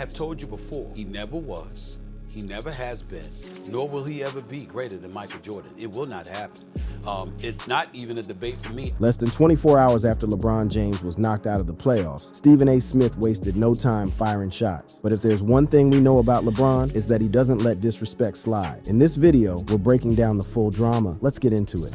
have told you before, he never was, he never has been, nor will he ever be greater than Michael Jordan. It will not happen. It's not even a debate for me. Less than 24 hours after LeBron James was knocked out of the playoffs, Stephen A. Smith wasted no time firing shots. But if there's one thing we know about LeBron, it's that he doesn't let disrespect slide. In this video, we're breaking down the full drama. Let's get into it.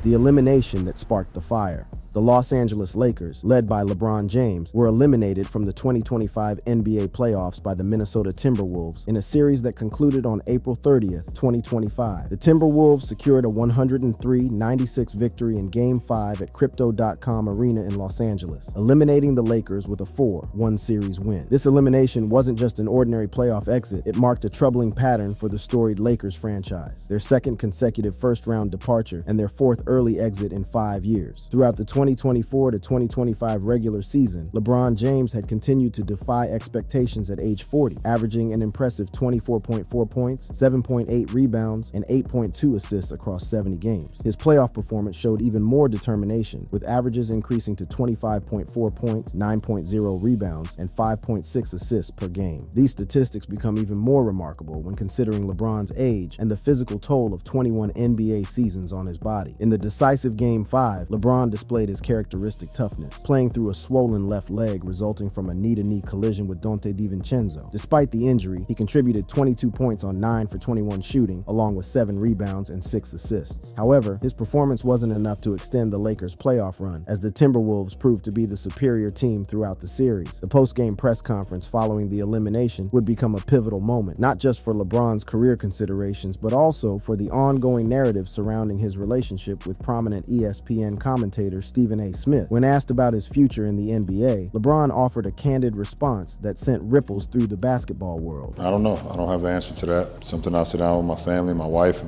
The elimination that sparked the fire. The Los Angeles Lakers, led by LeBron James, were eliminated from the 2025 NBA playoffs by the Minnesota Timberwolves in a series that concluded on April 30th, 2025. The Timberwolves secured a 103-96 victory in Game 5 at Crypto.com Arena in Los Angeles, eliminating the Lakers with a 4-1 series win. This elimination wasn't just an ordinary playoff exit, it marked a troubling pattern for the storied Lakers franchise, their second consecutive first-round departure and their fourth early exit in 5 years. Throughout the 2024 to 2025 regular season, LeBron James had continued to defy expectations at age 40, averaging an impressive 24.4 points, 7.8 rebounds, and 8.2 assists across 70 games. His playoff performance showed even more determination, with averages increasing to 25.4 points, 9.0 rebounds, and 5.6 assists per game. These statistics become even more remarkable when considering LeBron's age and the physical toll of 21 NBA seasons on his body. In the decisive Game 5, LeBron displayed his characteristic toughness, playing through a swollen left leg resulting from a knee-to-knee collision with Donte DiVincenzo. Despite the injury, he contributed 22 points on 9 for 21 shooting, along with 7 rebounds and 6 assists. However, his performance wasn't enough to extend the Lakers' playoff run, as the Timberwolves proved to be the superior team throughout the series. The post-game press conference following the elimination would become a pivotal moment, not just for LeBron's career considerations, but also for the ongoing narrative surrounding his relationship with prominent ESPN commentator Stephen A. Smith. When asked about his future in the NBA, LeBron offered a candid response that sent ripples through the basketball world. I don't know. I don't have the answer to that. Something I'll sit down with my family, my wife,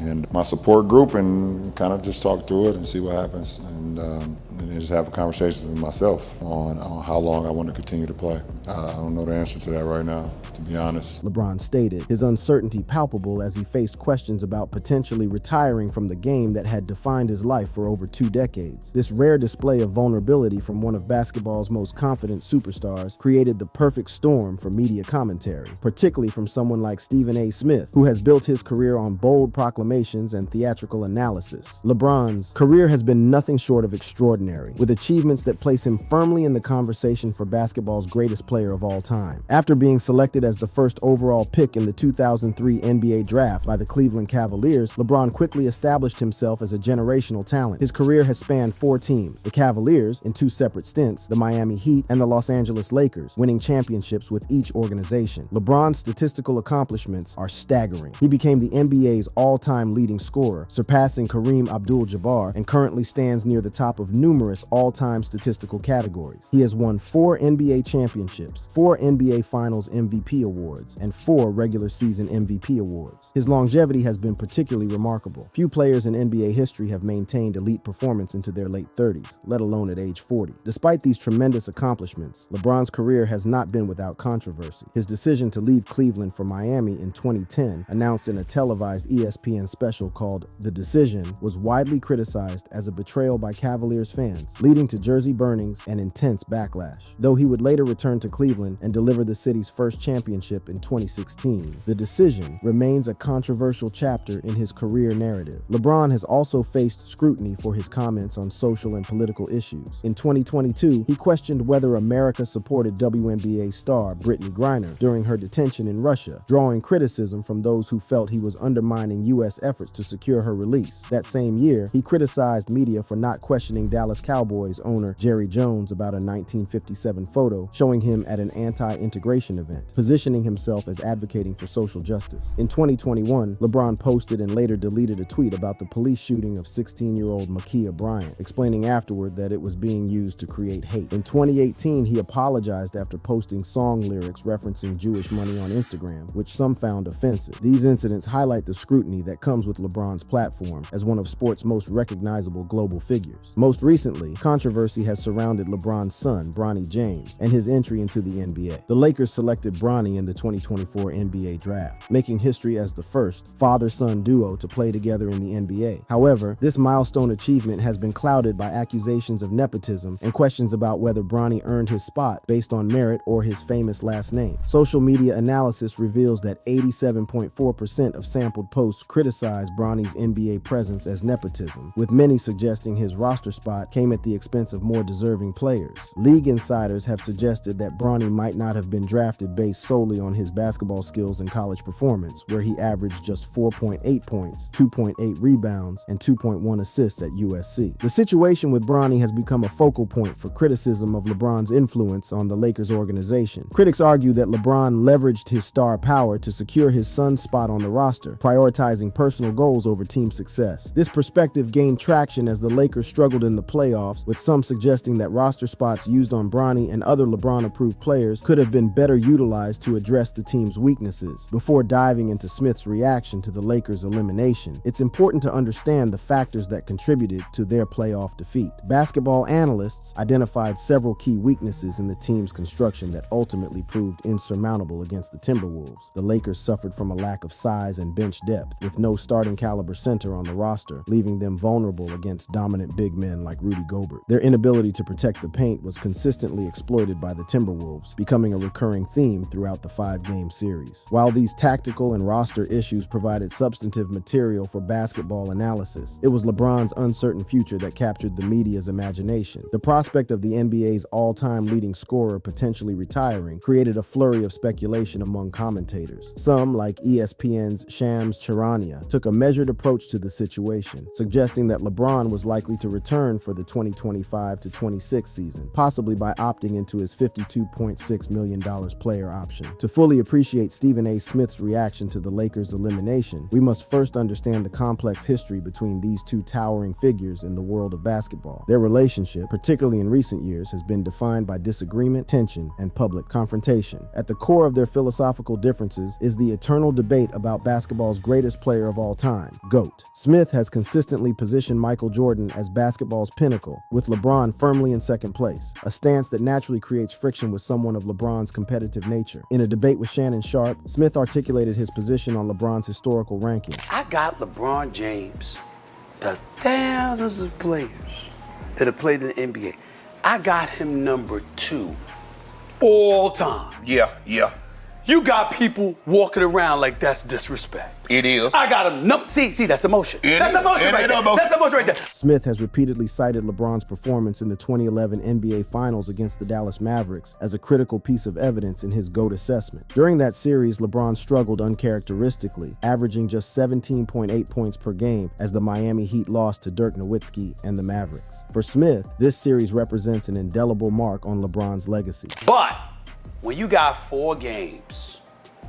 and my support group and kind of just talk through it and see what happens. And then just have a conversation with myself on how long I want to continue to play. I don't know the answer to that right now, to be honest. LeBron stated, his uncertainty palpable as he faced questions about potentially retiring from the game that had defined his life for over 2 decades. This rare display of vulnerability from one of basketball's most confident superstars created the perfect storm for media commentary, particularly from someone like Stephen A. Smith, who has built his career on bold proclamations and theatrical analysis. LeBron's career has been nothing short of extraordinary, with achievements that place him firmly in the conversation for basketball's greatest player of all time. After being selected as the first overall pick in the 2003 NBA draft by the Cleveland Cavaliers, LeBron quickly established himself as a generational talent. His career has spanned 4 teams: the Cavaliers in 2 separate stints, the Miami Heat, and the Los Angeles Lakers, winning championships with each organization. LeBron's statistical accomplishments are staggering. He became the NBA's all-time leading scorer, surpassing Kareem Abdul-Jabbar, and currently stands near the top of numerous all-time statistical categories. He has won 4 NBA championships, 4 NBA Finals MVP awards, and 4 regular season MVP awards. His longevity has been particularly remarkable. Few players in NBA history have maintained elite performance into their late 30s, let alone at age 40. Despite these tremendous accomplishments, LeBron's career has not been without controversy. His decision to leave Cleveland for Miami in 2010, announced in a televised ESPN special called The Decision, was widely criticized as a betrayal by Cavaliers fans, leading to jersey burnings and intense backlash. Though he would later return to Cleveland and deliver the city's first championship in 2016, The Decision remains a controversial chapter in his career narrative. LeBron has also faced scrutiny for his comments on social and political issues. In 2022, he questioned whether America supported WNBA star Brittany Griner during her detention in Russia, drawing criticism from those who felt he was undermining U.S. efforts to secure her release. That same year, he criticized media for not questioning Dallas Cowboys owner Jerry Jones about a 1957 photo showing him at an anti-integration event, positioning himself as advocating for social justice. In 2021, LeBron posted and later deleted a tweet about the police shooting of 16-year-old Ma'Khia Bryant, explaining afterward that it was being used to create hate. In 2018, he apologized after posting song lyrics referencing Jewish money on Instagram, which some found offensive. These incidents highlight the scrutiny that comes with LeBron's platform as one of sports' most recognizable global figures. Most recently, controversy has surrounded LeBron's son, Bronny James, and his entry into the NBA. The Lakers selected Bronny in the 2024 NBA draft, making history as the first father-son duo to play together in the NBA. However, this milestone achievement has been clouded clouded by accusations of nepotism and questions about whether Bronny earned his spot based on merit or his famous last name. Social media analysis reveals that 87.4% of sampled posts criticize Bronny's NBA presence as nepotism, with many suggesting his roster spot came at the expense of more deserving players. League insiders have suggested that Bronny might not have been drafted based solely on his basketball skills and college performance, where he averaged just 4.8 points, 2.8 rebounds, and 2.1 assists at USC. The situation with Bronny has become a focal point for criticism of LeBron's influence on the Lakers organization. Critics argue that LeBron leveraged his star power to secure his son's spot on the roster, prioritizing personal goals over team success. This perspective gained traction as the Lakers struggled in the playoffs, with some suggesting that roster spots used on Bronny and other LeBron-approved players could have been better utilized to address the team's weaknesses. Before diving into Smith's reaction to the Lakers' elimination, it's important to understand the factors that contributed to their playoff defeat. Basketball analysts identified several key weaknesses in the team's construction that ultimately proved insurmountable against the Timberwolves. The Lakers suffered from a lack of size and bench depth, with no starting caliber center on the roster, leaving them vulnerable against dominant big men like Rudy Gobert. Their inability to protect the paint was consistently exploited by the Timberwolves, becoming a recurring theme throughout the 5-game series. While these tactical and roster issues provided substantive material for basketball analysis, it was LeBron's uncertain future that captured the media's imagination. The prospect of the NBA's all-time leading scorer potentially retiring created a flurry of speculation among commentators. Some, like ESPN's Shams Charania, took a measured approach to the situation, suggesting that LeBron was likely to return for the 2025-26 season, possibly by opting into his $52.6 million player option. To fully appreciate Stephen A. Smith's reaction to the Lakers' elimination, we must first understand the complex history between these two towering figures in the world of basketball. Their relationship, particularly in recent years, has been defined by disagreement, tension, and public confrontation. At the core of their philosophical differences is the eternal debate about basketball's greatest player of all time, GOAT. Smith has consistently positioned Michael Jordan as basketball's pinnacle, with LeBron firmly in second place, a stance that naturally creates friction with someone of LeBron's competitive nature. In a debate with Shannon Sharpe, Smith articulated his position on LeBron's historical ranking. I got LeBron James, the thousands of players that have played in the NBA. I got him number 2 all time. Yeah. You got people walking around like that's disrespect. It is. I got him see, that's emotion. That's emotion right there. That's emotion right there. Smith has repeatedly cited LeBron's performance in the 2011 NBA Finals against the Dallas Mavericks as a critical piece of evidence in his GOAT assessment. During that series, LeBron struggled uncharacteristically, averaging just 17.8 points per game as the Miami Heat lost to Dirk Nowitzki and the Mavericks. For Smith, this series represents an indelible mark on LeBron's legacy. But when you got 4 games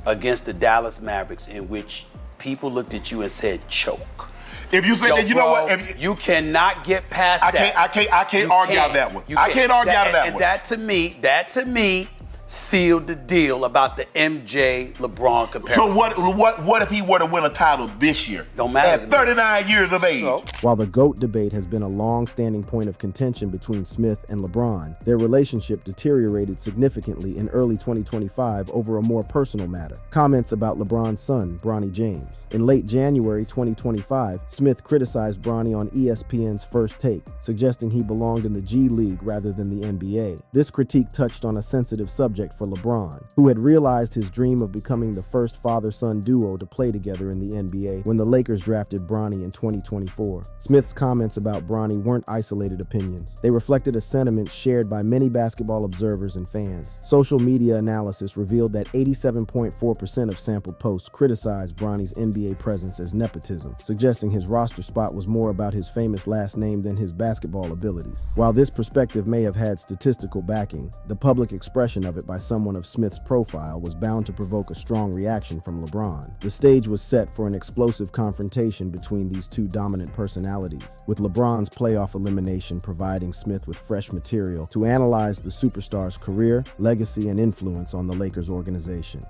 against the Dallas Mavericks in which people looked at you and said choke. If you say that, you know what? You cannot get past that. I can't argue out that one. I can't argue out that one. And that to me sealed the deal about the MJ LeBron comparison. So what if he were to win a title this year? Don't matter. At 39 years of age. So? While the GOAT debate has been a long-standing point of contention between Smith and LeBron, their relationship deteriorated significantly in early 2025 over a more personal matter: comments about LeBron's son, Bronny James. In late January 2025, Smith criticized Bronny on ESPN's First Take, suggesting he belonged in the G League rather than the NBA. This critique touched on a sensitive subject for LeBron, who had realized his dream of becoming the first father-son duo to play together in the NBA when the Lakers drafted Bronny in 2024. Smith's comments about Bronny weren't isolated opinions. They reflected a sentiment shared by many basketball observers and fans. Social media analysis revealed that 87.4% of sampled posts criticized Bronny's NBA presence as nepotism, suggesting his roster spot was more about his famous last name than his basketball abilities. While this perspective may have had statistical backing, the public expression of it by someone of Smith's profile was bound to provoke a strong reaction from LeBron. The stage was set for an explosive confrontation between these two dominant personalities, with LeBron's playoff elimination providing Smith with fresh material to analyze the superstar's career, legacy, and influence on the Lakers organization.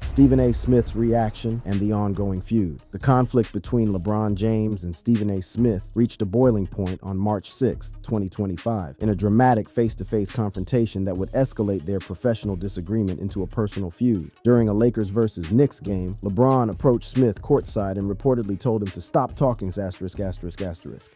Stephen A. Smith's reaction, and the ongoing feud. The conflict between LeBron James and Stephen A. Smith reached a boiling point on March 6, 2025, in a dramatic face-to-face confrontation that would escalate their professional disagreement into a personal feud. During a Lakers versus Knicks game, LeBron approached Smith courtside and reportedly told him to stop talking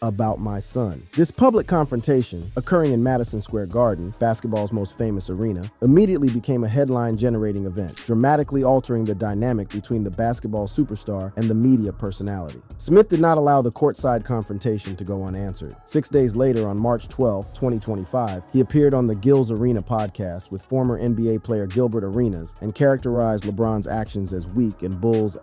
about my son. This public confrontation, occurring in Madison Square Garden, basketball's most famous arena, immediately became a headline-generating event, dramatically altering the dynamic between the basketball superstar and the media personality. Smith did not allow the courtside confrontation to go unanswered. 6 days later, on March 12, 2025, he appeared on the Gil's Arena podcast with former NBA player Gilbert Arenas and characterized LeBron's actions as weak and Bulls *****.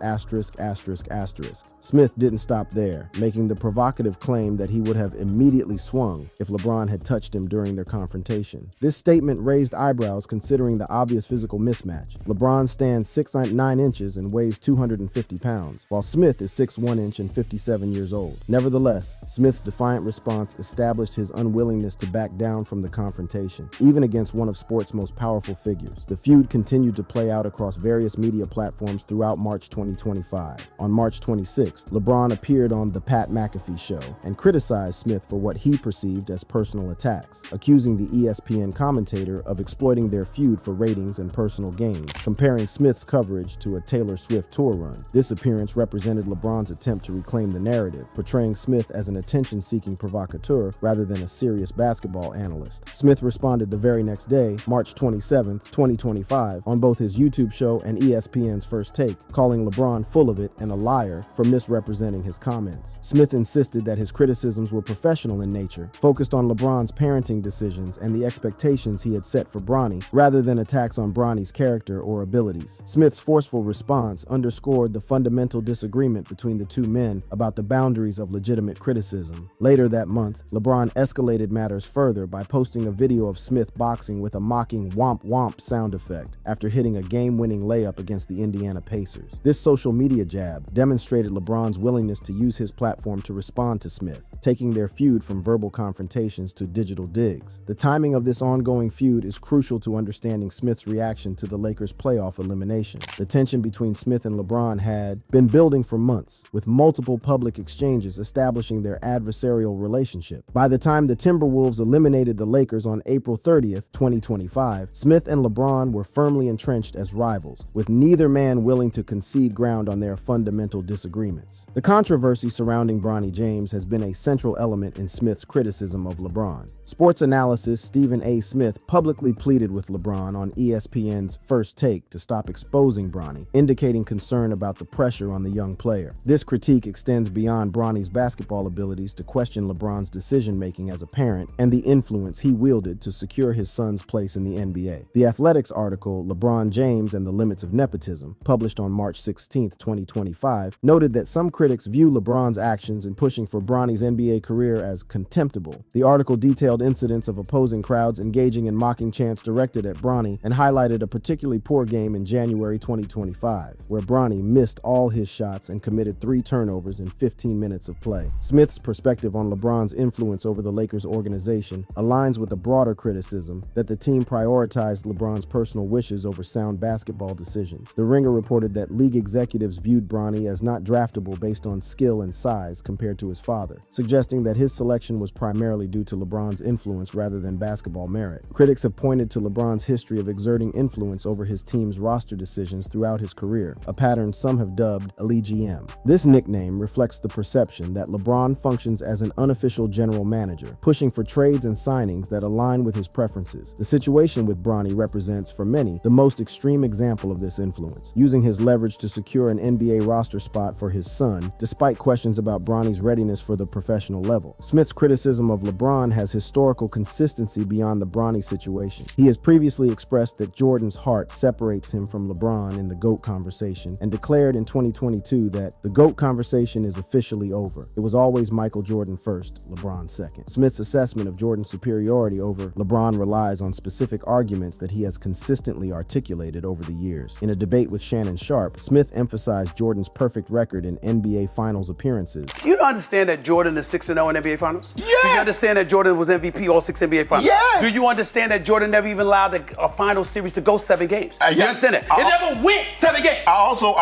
Smith didn't stop there, making the provocative claim that he would have immediately swung if LeBron had touched him during their confrontation. This statement raised eyebrows considering the obvious physical mismatch. LeBron stands 6'9" and weighs 250 pounds, while Smith is 6'1" and 57 years old. Nevertheless, Smith's defiant response established his unwillingness to back down from the confrontation, even against one of sport's most powerful figures. The feud continued to play out across various media platforms throughout March 2025. On March 26th, LeBron appeared on The Pat McAfee Show and criticized Smith for what he perceived as personal attacks, accusing the ESPN commentator of exploiting their feud for ratings and personal gain, comparing Smith's coverage to a Taylor Swift tour run. This appearance represented LeBron's attempt to reclaim the narrative, portraying Smith as an attention-seeking provocateur rather than a serious basketball analyst. Smith responded the very next day, March 27, 2025, on both his YouTube show and ESPN's First Take, calling LeBron full of it and a liar for misrepresenting his comments. Smith insisted that his criticisms were professional in nature, focused on LeBron's parenting decisions and the expectations he had set for Bronny, rather than attacks on Bronny's character or abilities. Smith's forceful response underscored the fundamental disagreement between the two men about the boundaries of legitimate criticism. Later that month, LeBron escalated matters further by posting a video of Smith boxing with a mocking womp womp sound effect after hitting a game-winning layup against the Indiana Pacers. This social media jab demonstrated LeBron's willingness to use his platform to respond to Smith, taking their feud from verbal confrontations to digital digs. The timing of this ongoing feud is crucial to understanding Smith's reaction to the Lakers' playoff elimination. The tension between Smith and LeBron had been building for months, with multiple public exchanges establishing their adversarial relationship. By the time the Timberwolves eliminated the Lakers on April 30th, 2025, Smith and LeBron were firmly entrenched as rivals, with neither man willing to concede ground on their fundamental disagreements. The controversy surrounding Bronny James has been a central element in Smith's criticism of LeBron. Sports analyst Stephen A. Smith publicly pleaded with LeBron on ESPN's First Take to stop exposing Bronny, indicating concern about the pressure on the young player. This critique extends beyond Bronny's basketball abilities to question LeBron's decision-making as a parent and the influence he wielded to secure his son's place in the NBA. The Athletics article, LeBron James and the Limits of Nepotism, published on March 16, 2025, noted that some critics view LeBron's actions in pushing for Bronny's NBA career as contemptible. The article detailed incidents of opposing crowds engaging in mocking chants directed at Bronny and highlighted a particularly poor game in January 2025, where Bronny missed all his shots and committed 3 turnovers in 15 minutes of play. Smith's perspective on LeBron's influence over the Lakers organization aligns with a broader criticism that the team prioritized LeBron's personal wishes over sound basketball decisions. The Ringer reported that league executives viewed Bronny as not draftable based on skill and size compared to his father, suggesting that his selection was primarily due to LeBron's influence rather than basketball merit. Critics have pointed to LeBron's history of exerting influence over his team's roster decisions throughout his career, a pattern some have dubbed LeGM. This nickname reflects the perception that LeBron functions as an unofficial general manager, pushing for trades and signings that align with his preferences. The situation with Bronny represents, for many, the most extreme example of this influence, using his leverage to secure an NBA roster spot for his son, despite questions about Bronny's readiness for the professional level. Smith's criticism of LeBron has historical consistency beyond the Bronny situation. He has previously expressed that Jordan's heart separates him from LeBron in the GOAT conversation, and declared in 2022 that the GOAT conversation is officially over. It was always Michael Jordan first, LeBron second. Smith's assessment of Jordan's superiority over LeBron relies on specific arguments that he has consistently articulated over the years. In a debate with Shannon Sharpe, Smith emphasized Jordan's perfect record in NBA Finals appearances. You don't understand that Jordan is 6-0 in NBA Finals? Yes! Do you understand that Jordan was MVP all 6 NBA Finals? Yes! Do you understand that Jordan never even allowed a final series to go 7 games? You Yeah. understand that? It never never went 7 games. I also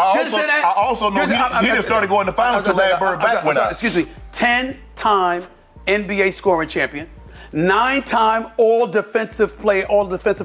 know he just started going to finals because Larry Bird back went out. Excuse me, 10-time NBA scoring champion. 9-time all-defensive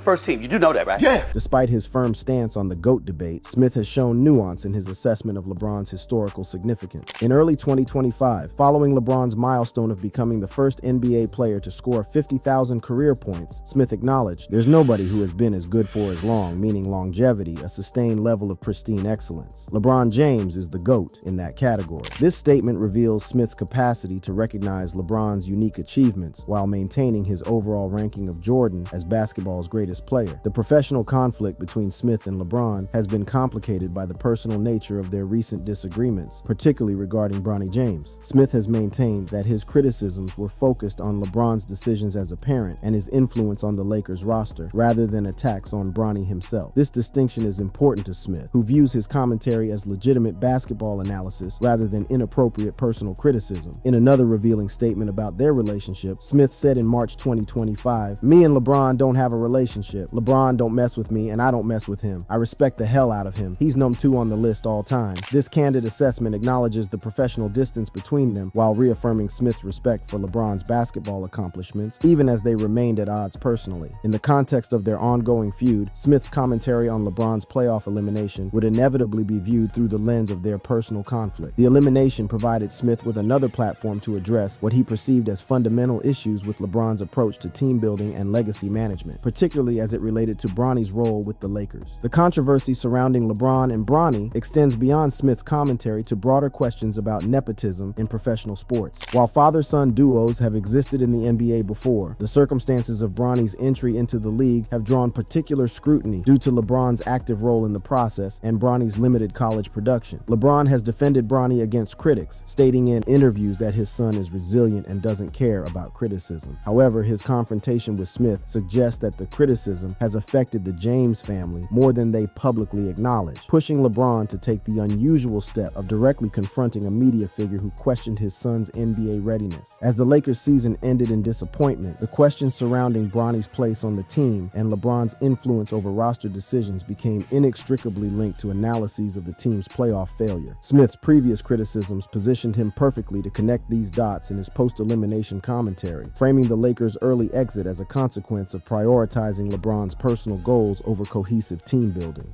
first team. You do know that, right? Yeah. Despite his firm stance on the GOAT debate, Smith has shown nuance in his assessment of LeBron's historical significance. In early 2025, following LeBron's milestone of becoming the first NBA player to score 50,000 career points, Smith acknowledged, "There's nobody who has been as good for as long," meaning longevity, a sustained level of pristine excellence. LeBron James is the GOAT in that category. This statement reveals Smith's capacity to recognize LeBron's unique achievements while maintaining his overall ranking of Jordan as basketball's greatest player. The professional conflict between Smith and LeBron has been complicated by the personal nature of their recent disagreements, particularly regarding Bronny James. Smith has maintained that his criticisms were focused on LeBron's decisions as a parent and his influence on the Lakers roster, rather than attacks on Bronny himself. This distinction is important to Smith, who views his commentary as legitimate basketball analysis rather than inappropriate personal criticism. In another revealing statement about their relationship, Smith said in March 2025, "Me and LeBron don't have a relationship. LeBron don't mess with me and I don't mess with him. I respect the hell out of him. He's number 2 on the list all time." This candid assessment acknowledges the professional distance between them while reaffirming Smith's respect for LeBron's basketball accomplishments, even as they remained at odds personally. In the context of their ongoing feud, Smith's commentary on LeBron's playoff elimination would inevitably be viewed through the lens of their personal conflict. The elimination provided Smith with another platform to address what he perceived as fundamental issues with LeBron's approach to team building and legacy management, particularly as it related to Bronny's role with the Lakers. The controversy surrounding LeBron and Bronny extends beyond Smith's commentary to broader questions about nepotism in professional sports. While father-son duos have existed in the NBA before, the circumstances of Bronny's entry into the league have drawn particular scrutiny due to LeBron's active role in the process and Bronny's limited college production. LeBron has defended Bronny against critics, stating in interviews that his son is resilient and doesn't care about criticism. However, his confrontation with Smith suggests that the criticism has affected the James family more than they publicly acknowledge, pushing LeBron to take the unusual step of directly confronting a media figure who questioned his son's NBA readiness. As the Lakers season ended in disappointment, the questions surrounding Bronny's place on the team and LeBron's influence over roster decisions became inextricably linked to analyses of the team's playoff failure. Smith's previous criticisms positioned him perfectly to connect these dots in his post-elimination commentary, framing the Lakers' early exit as a consequence of prioritizing LeBron's personal goals over cohesive team building.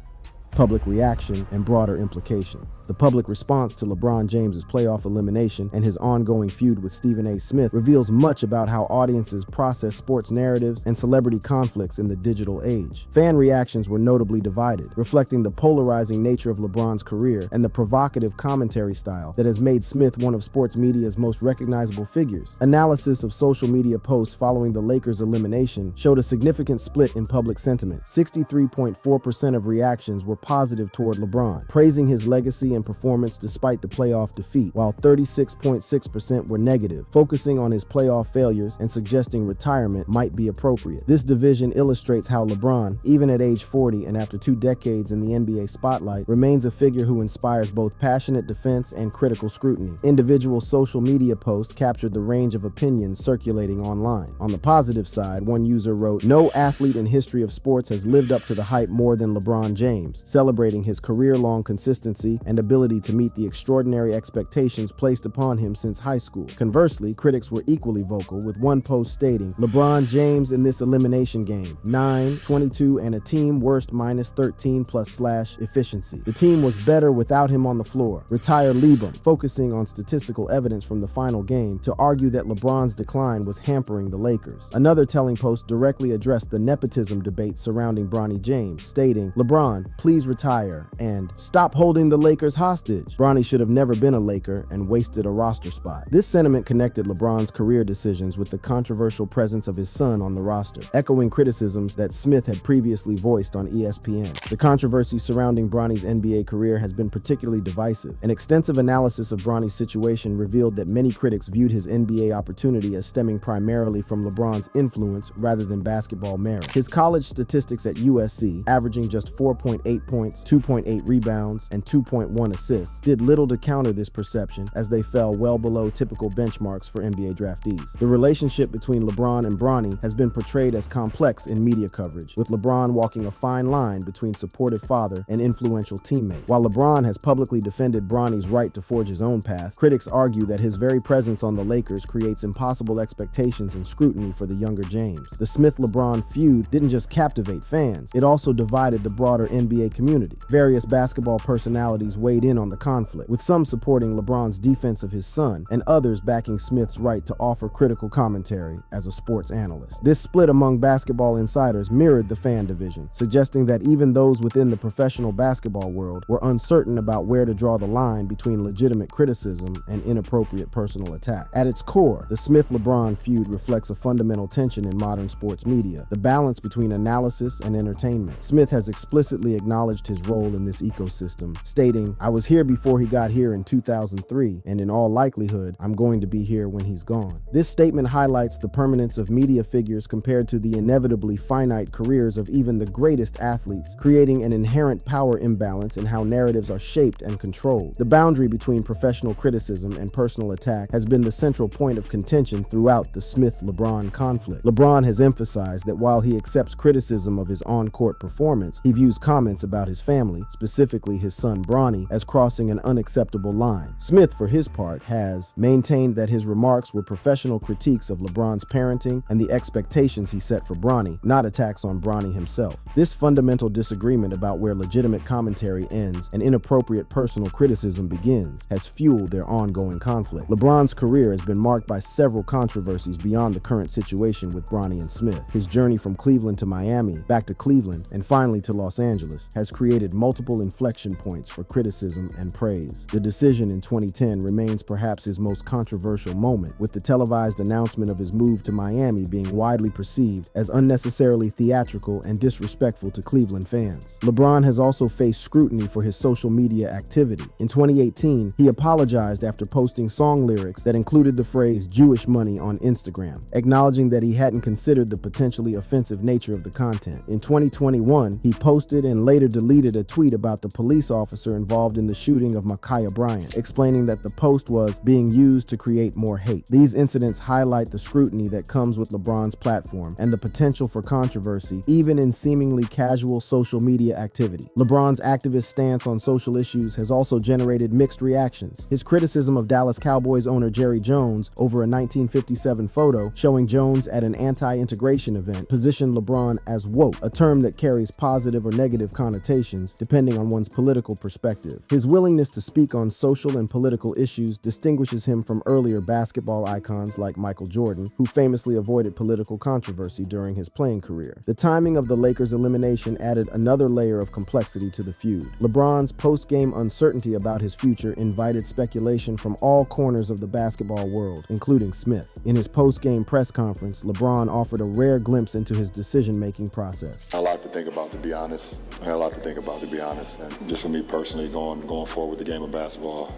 Public reaction and broader implication. The public response to LeBron James's playoff elimination and his ongoing feud with Stephen A. Smith reveals much about how audiences process sports narratives and celebrity conflicts in the digital age. Fan reactions were notably divided, reflecting the polarizing nature of LeBron's career and the provocative commentary style that has made Smith one of sports media's most recognizable figures. Analysis of social media posts following the Lakers' elimination showed a significant split in public sentiment. 63.4% of reactions were positive toward LeBron, praising his legacy and performance despite the playoff defeat, while 36.6% were negative, focusing on his playoff failures and suggesting retirement might be appropriate. This division illustrates how LeBron, even at age 40 and after 2 decades in the NBA spotlight, remains a figure who inspires both passionate defense and critical scrutiny. Individual social media posts captured the range of opinions circulating online. On the positive side, one user wrote, "No athlete in history of sports has lived up to the hype more than LeBron James," celebrating his career-long consistency and ability to meet the extraordinary expectations placed upon him since high school. Conversely, critics were equally vocal, with one post stating, "LeBron James in this elimination game, 9, 22, and a team worst -13+/efficiency. The team was better without him on the floor. Retire Lebron," focusing on statistical evidence from the final game to argue that LeBron's decline was hampering the Lakers. Another telling post directly addressed the nepotism debate surrounding Bronny James, stating, "LeBron, please retire," and "Stop holding the Lakers hostage. Bronny should have never been a Laker and wasted a roster spot." This sentiment connected LeBron's career decisions with the controversial presence of his son on the roster, echoing criticisms that Smith had previously voiced on ESPN. The controversy surrounding Bronny's NBA career has been particularly divisive. An extensive analysis of Bronny's situation revealed that many critics viewed his NBA opportunity as stemming primarily from LeBron's influence rather than basketball merit. His college statistics at USC, averaging just 4.8 points, 2.8 rebounds, and 2.1 assists, did little to counter this perception as they fell well below typical benchmarks for NBA draftees. The relationship between LeBron and Bronny has been portrayed as complex in media coverage, with LeBron walking a fine line between supportive father and influential teammate. While LeBron has publicly defended Bronny's right to forge his own path, critics argue that his very presence on the Lakers creates impossible expectations and scrutiny for the younger James. The Smith-LeBron feud didn't just captivate fans, it also divided the broader NBA community. Various basketball personalities weighed in on the conflict, with some supporting LeBron's defense of his son and others backing Smith's right to offer critical commentary as a sports analyst. This split among basketball insiders mirrored the fan division, suggesting that even those within the professional basketball world were uncertain about where to draw the line between legitimate criticism and inappropriate personal attack. At its core, the Smith-LeBron feud reflects a fundamental tension in modern sports media, the balance between analysis and entertainment. Smith has explicitly acknowledged his role in this ecosystem, stating, "I was here before he got here in 2003, and in all likelihood, I'm going to be here when he's gone." This statement highlights the permanence of media figures compared to the inevitably finite careers of even the greatest athletes, creating an inherent power imbalance in how narratives are shaped and controlled. The boundary between professional criticism and personal attack has been the central point of contention throughout the Smith-LeBron conflict. LeBron has emphasized that while he accepts criticism of his on-court performance, he views comments about his family, specifically his son Bronny, as crossing an unacceptable line. Smith, for his part, has maintained that his remarks were professional critiques of LeBron's parenting and the expectations he set for Bronny, not attacks on Bronny himself. This fundamental disagreement about where legitimate commentary ends and inappropriate personal criticism begins has fueled their ongoing conflict. LeBron's career has been marked by several controversies beyond the current situation with Bronny and Smith. His journey from Cleveland to Miami, back to Cleveland, and finally to Los Angeles has created multiple inflection points for criticism and praise. The decision in 2010 remains perhaps his most controversial moment, with the televised announcement of his move to Miami being widely perceived as unnecessarily theatrical and disrespectful to Cleveland fans. LeBron has also faced scrutiny for his social media activity. In 2018, he apologized after posting song lyrics that included the phrase "Jewish money" on Instagram, acknowledging that he hadn't considered the potentially offensive nature of the content. In 2021, he posted and later deleted a tweet about the police officer involved in the shooting of Ma'Khia Bryant, explaining that the post was being used to create more hate. These incidents highlight the scrutiny that comes with LeBron's platform and the potential for controversy, even in seemingly casual social media activity. LeBron's activist stance on social issues has also generated mixed reactions. His criticism of Dallas Cowboys owner Jerry Jones over a 1957 photo showing Jones at an anti-integration event positioned LeBron as woke, a term that carries positive or negative connotations depending on one's political perspective. His willingness to speak on social and political issues distinguishes him from earlier basketball icons like Michael Jordan, who famously avoided political controversy during his playing career. The timing of the Lakers' elimination added another layer of complexity to the feud. LeBron's post-game uncertainty about his future invited speculation from all corners of the basketball world, including Smith. In his post-game press conference, LeBron offered a rare glimpse into his decision-making process. A lot to think about, to be honest. I had a lot to think about, to be honest. And just for me personally, going forward with the game of basketball,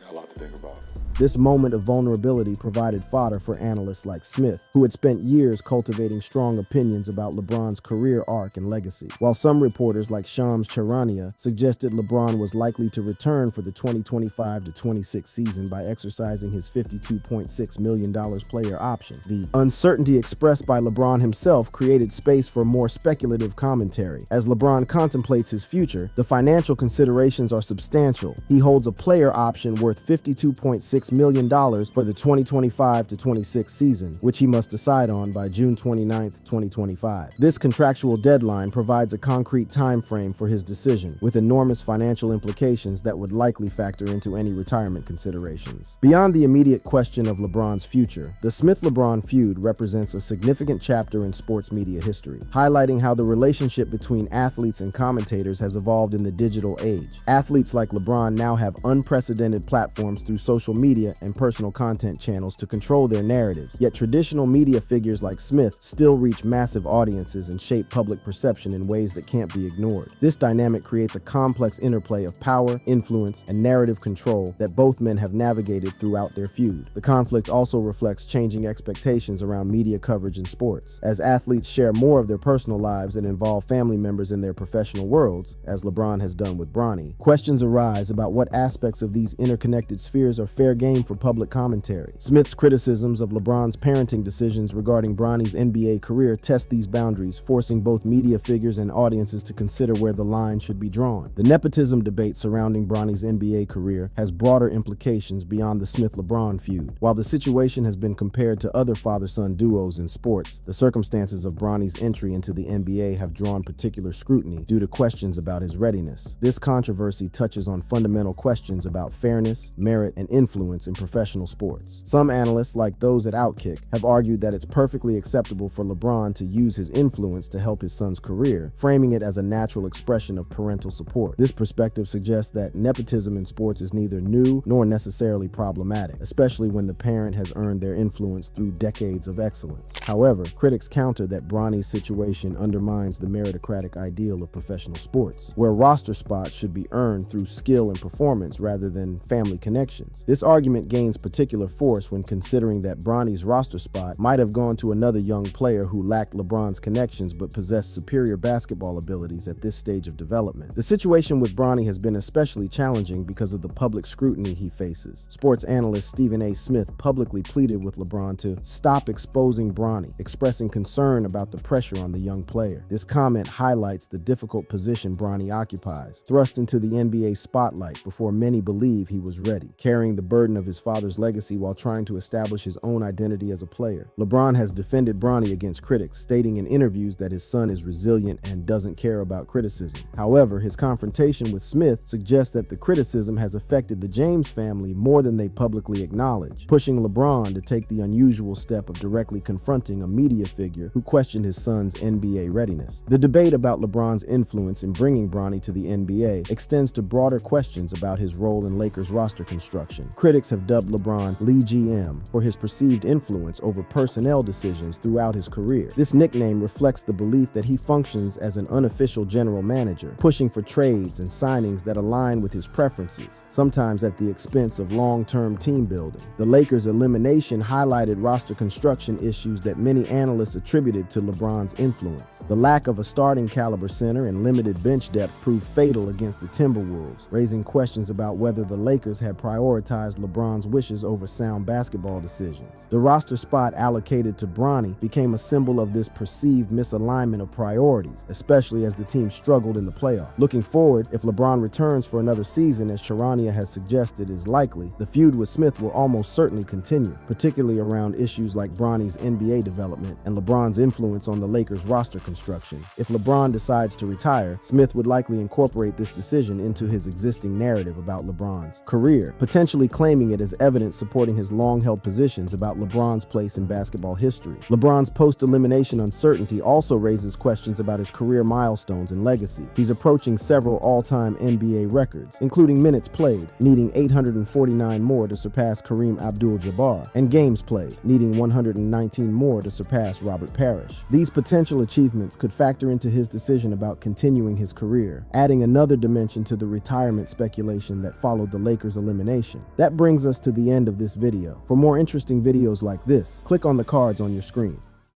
a lot to think about. This moment of vulnerability provided fodder for analysts like Smith, who had spent years cultivating strong opinions about LeBron's career arc and legacy. While some reporters like Shams Charania suggested LeBron was likely to return for the 2025-26 season by exercising his $52.6 million player option, the uncertainty expressed by LeBron himself created space for more speculative commentary. As LeBron contemplates his future, the financial considerations are substantial. He holds a player option worth $52.6 million for the 2025-26 season, which he must decide on by June 29, 2025. This contractual deadline provides a concrete time frame for his decision, with enormous financial implications that would likely factor into any retirement considerations. Beyond the immediate question of LeBron's future, the Smith-LeBron feud represents a significant chapter in sports media history, highlighting how the relationship between athletes and commentators has evolved in the digital age. Athletes like LeBron now have unprecedented platforms through social media media and personal content channels to control their narratives, yet traditional media figures like Smith still reach massive audiences and shape public perception in ways that can't be ignored. This dynamic creates a complex interplay of power, influence, and narrative control that both men have navigated throughout their feud. The conflict also reflects changing expectations around media coverage in sports. As athletes share more of their personal lives and involve family members in their professional worlds, as LeBron has done with Bronny, questions arise about what aspects of these interconnected spheres are fair game for public commentary. Smith's criticisms of LeBron's parenting decisions regarding Bronny's NBA career test these boundaries, forcing both media figures and audiences to consider where the line should be drawn. The nepotism debate surrounding Bronny's NBA career has broader implications beyond the Smith-LeBron feud. While the situation has been compared to other father-son duos in sports, the circumstances of Bronny's entry into the NBA have drawn particular scrutiny due to questions about his readiness. This controversy touches on fundamental questions about fairness, merit, and influence in professional sports. Some analysts, like those at Outkick, have argued that it's perfectly acceptable for LeBron to use his influence to help his son's career, framing it as a natural expression of parental support. This perspective suggests that nepotism in sports is neither new nor necessarily problematic, especially when the parent has earned their influence through decades of excellence. However, critics counter that Bronny's situation undermines the meritocratic ideal of professional sports, where roster spots should be earned through skill and performance rather than family connections. This argument gains particular force when considering that Bronny's roster spot might have gone to another young player who lacked LeBron's connections but possessed superior basketball abilities at this stage of development. The situation with Bronny has been especially challenging because of the public scrutiny he faces. Sports analyst Stephen A. Smith publicly pleaded with LeBron to stop exposing Bronny, expressing concern about the pressure on the young player. This comment highlights the difficult position Bronny occupies, thrust into the NBA spotlight before many believe he was ready, carrying the burden of his father's legacy while trying to establish his own identity as a player. LeBron has defended Bronny against critics, stating in interviews that his son is resilient and doesn't care about criticism. However, his confrontation with Smith suggests that the criticism has affected the James family more than they publicly acknowledge, pushing LeBron to take the unusual step of directly confronting a media figure who questioned his son's NBA readiness. The debate about LeBron's influence in bringing Bronny to the NBA extends to broader questions about his role in Lakers roster construction. Critics have dubbed LeBron Lee GM for his perceived influence over personnel decisions throughout his career. This nickname reflects the belief that he functions as an unofficial general manager, pushing for trades and signings that align with his preferences, sometimes at the expense of long-term team building. The Lakers' elimination highlighted roster construction issues that many analysts attributed to LeBron's influence. The lack of a starting caliber center and limited bench depth proved fatal against the Timberwolves, raising questions about whether the Lakers had prioritized LeBron's wishes over sound basketball decisions. The roster spot allocated to Bronny became a symbol of this perceived misalignment of priorities, especially as the team struggled in the playoffs. Looking forward, if LeBron returns for another season, as Charania has suggested is likely, the feud with Smith will almost certainly continue, particularly around issues like Bronny's NBA development and LeBron's influence on the Lakers roster construction. If LeBron decides to retire, Smith would likely incorporate this decision into his existing narrative about LeBron's career, potentially claiming it as evidence supporting his long-held positions about LeBron's place in basketball history. LeBron's post-elimination uncertainty also raises questions about his career milestones and legacy. He's approaching several all-time NBA records, including minutes played, needing 849 more to surpass Kareem Abdul-Jabbar, and games played, needing 119 more to surpass Robert Parrish. These potential achievements could factor into his decision about continuing his career, adding another dimension to the retirement speculation that followed the Lakers' elimination. That brings us to the end of this video. For more interesting videos like this, click on the cards on your screen.